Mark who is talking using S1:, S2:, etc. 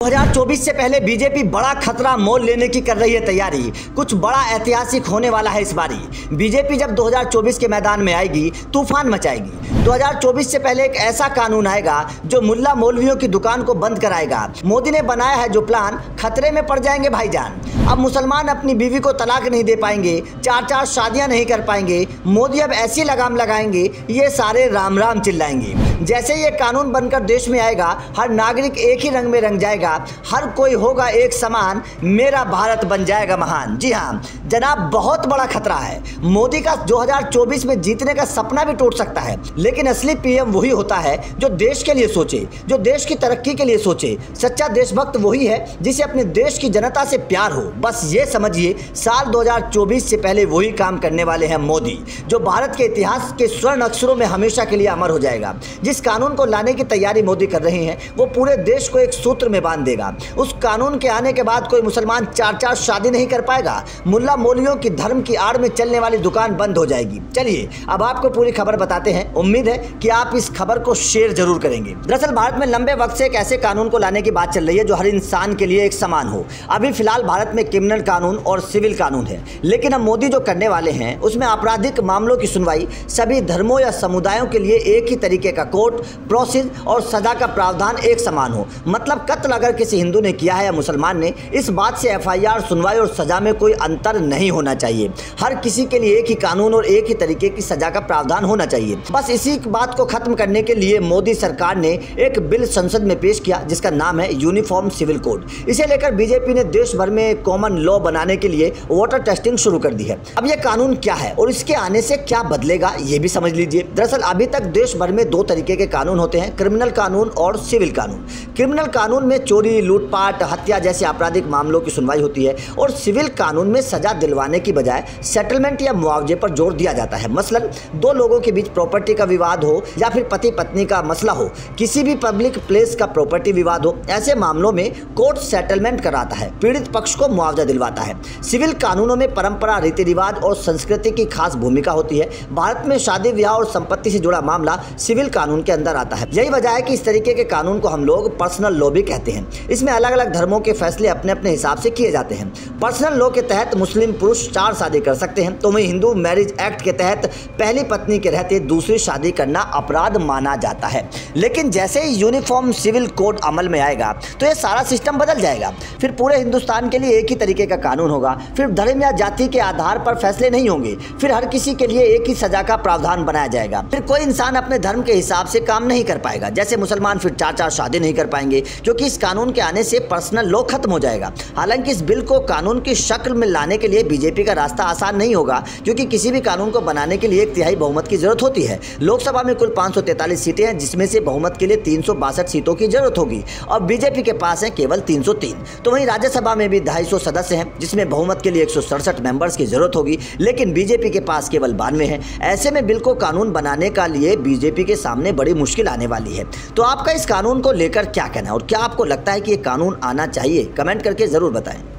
S1: 2024 से पहले बीजेपी बड़ा खतरा मोल लेने की कर रही है तैयारी। कुछ बड़ा ऐतिहासिक होने वाला है इस बारी। बीजेपी जब 2024 के मैदान में आएगी तूफान मचाएगी। 2024 से पहले एक ऐसा कानून आएगा जो मुल्ला मौलवियों की दुकान को बंद कराएगा। मोदी ने बनाया है जो प्लान, खतरे में पड़ जाएंगे भाईजान। अब मुसलमान अपनी बीवी को तलाक नहीं दे पाएंगे, 4-4 शादियां नहीं कर पाएंगे। मोदी अब ऐसी लगाम लगाएंगे ये सारे राम राम चिल्लाएंगे। जैसे ये कानून बनकर देश में आएगा, हर नागरिक एक ही रंग में रंग जाएगा, हर कोई होगा एक समान, मेरा भारत बन जाएगा महान। जी हाँ जनाब, बहुत बड़ा खतरा है। मोदी का 2024 में जीतने का सपना भी टूट सकता है, लेकिन असली पीएम वही होता है जो देश के लिए सोचे, जो देश की तरक्की के लिए सोचे। सच्चा देशभक्त वही है जिसे अपने देश की जनता से प्यार हो। बस ये समझिए, साल 2024 से पहले वही काम करने वाले हैं मोदी, जो भारत के इतिहास के स्वर्ण अक्षरों में हमेशा के लिए अमर हो जाएगा। जिस कानून को लाने की तैयारी मोदी कर रहे हैं वो पूरे देश को एक सूत्र में बांध देगा। उस कानून के आने के बाद कोई मुसलमान 4-4 शादी नहीं कर पाएगा। मुल्ला मौलवियों की धर्म की आड़ में चलने वाली दुकान बंद हो जाएगी। चलिए अब आपको पूरी खबर बताते हैं। उम्मीद है कि आप इस खबर को शेयर जरूर करेंगे। दरअसल भारत में लंबे वक्त से एक ऐसे कानून को लाने की बात चल रही है जो हर इंसान के लिए एक समान हो। अभी फिलहाल भारत में क्रिमिनल कानून और सिविल कानून है, लेकिन अब मोदी जो करने वाले हैं उसमें आपराधिक मामलों की सुनवाई सभी धर्मों या समुदायों के लिए एक ही तरीके का कोर्ट, प्रोसेस और सजा का प्रावधान एक समान हो। मतलब कत्ल अगर किसी हिंदू ने किया है या मुसलमान ने, इस बात से एफआईआर, सुनवाई और सजा में कोई अंतर नहीं होना चाहिए। हर किसी के लिए एक ही कानून और एक ही तरीके की सजा का प्रावधान होना चाहिए। बस इसी बात को खत्म करने के लिए मोदी सरकार ने एक बिल संसद में पेश किया जिसका नाम है यूनिफॉर्म सिविल कोड। इसे लेकर बीजेपी ने देश भर में कॉमन लॉ बनाने के लिए वोटर टेस्टिंग शुरू कर दी है। अब यह कानून क्या है और इसके आने से क्या बदलेगा ये भी समझ लीजिए। दरअसल अभी तक देश भर में 2 तरीके के कानून होते हैं, क्रिमिनल कानून और सिविल कानून। क्रिमिनल कानून में चोरी, लूटपाट, हत्या जैसे आपराधिक मामलों की सुनवाई होती है और सिविल कानून में सजा दिलवाने की बजाय सेटलमेंट या मुआवजे पर जोर दिया जाता है। मसलन 2 लोगों के बीच प्रॉपर्टी का विवाद हो या फिर पति पत्नी का मसला हो, किसी भी पब्लिक प्लेस का प्रॉपर्टी विवाद हो, ऐसे मामलों में कोर्ट सेटलमेंट कराता है, पीड़ित पक्ष को मुआवजा दिलवाता है। सिविल कानूनों में परंपरा, रीति रिवाज और संस्कृति की खास भूमिका होती है। भारत में शादी ब्याह और संपत्ति से जुड़ा मामला सिविल कानून के अंदर आता है। यही वजह है कि इस तरीके के कानून को हम लोग पर्सनल लॉ भी कहते हैं। इसमें अलग अलग धर्मों के फैसले अपने अपने हिसाब से किए जाते हैं। पर्सनल लॉ के तहत मुस्लिम पुरुष 4 शादी कर सकते हैं, तो वहीं हिंदू मैरिज एक्ट के तहत पहली पत्नी के रहते दूसरी शादी करना अपराध माना जाता है। लेकिन जैसे ही यूनिफॉर्म सिविल कोड अमल में आएगा तो यह सारा सिस्टम बदल जाएगा। फिर पूरे हिंदुस्तान के लिए एक ही तरीके का कानून होगा। फिर धर्म या जाति के आधार पर फैसले नहीं होंगे। फिर हर किसी के लिए एक ही सजा का प्रावधान बनाया जाएगा। फिर कोई इंसान अपने धर्म के हिसाब से काम नहीं कर पाएगा। जैसे मुसलमान फिर 4-4 शादी नहीं कर पाएंगे, क्योंकि इस कानून के आने से पर्सनल लॉ खत्म हो जाएगा। हालांकि इस बिल को कानून की शक्ल में लाने के लिए बीजेपी का रास्ता आसान नहीं होगा, क्योंकि किसी भी कानून को बनाने के लिए 1/3 बहुमत की जरूरत होती है। लोकसभा में कुल 543 सीटें हैं, जिसमें से बहुमत के लिए 362 सीटों की जरूरत होगी और बीजेपी के पास है केवल 303। तो वहीं राज्यसभा में भी 250 सदस्य हैं, जिसमें बहुमत के लिए 167 मेंबर्स की जरूरत होगी, लेकिन बीजेपी के पास केवल 92 है। ऐसे में बिल को कानून बनाने का लिए बीजेपी के सामने बड़ी मुश्किल आने वाली है। तो आपका इस कानून को लेकर क्या कहना है और क्या आपको लगता है कि ये कानून आना चाहिए? कमेंट करके जरूर बताएं।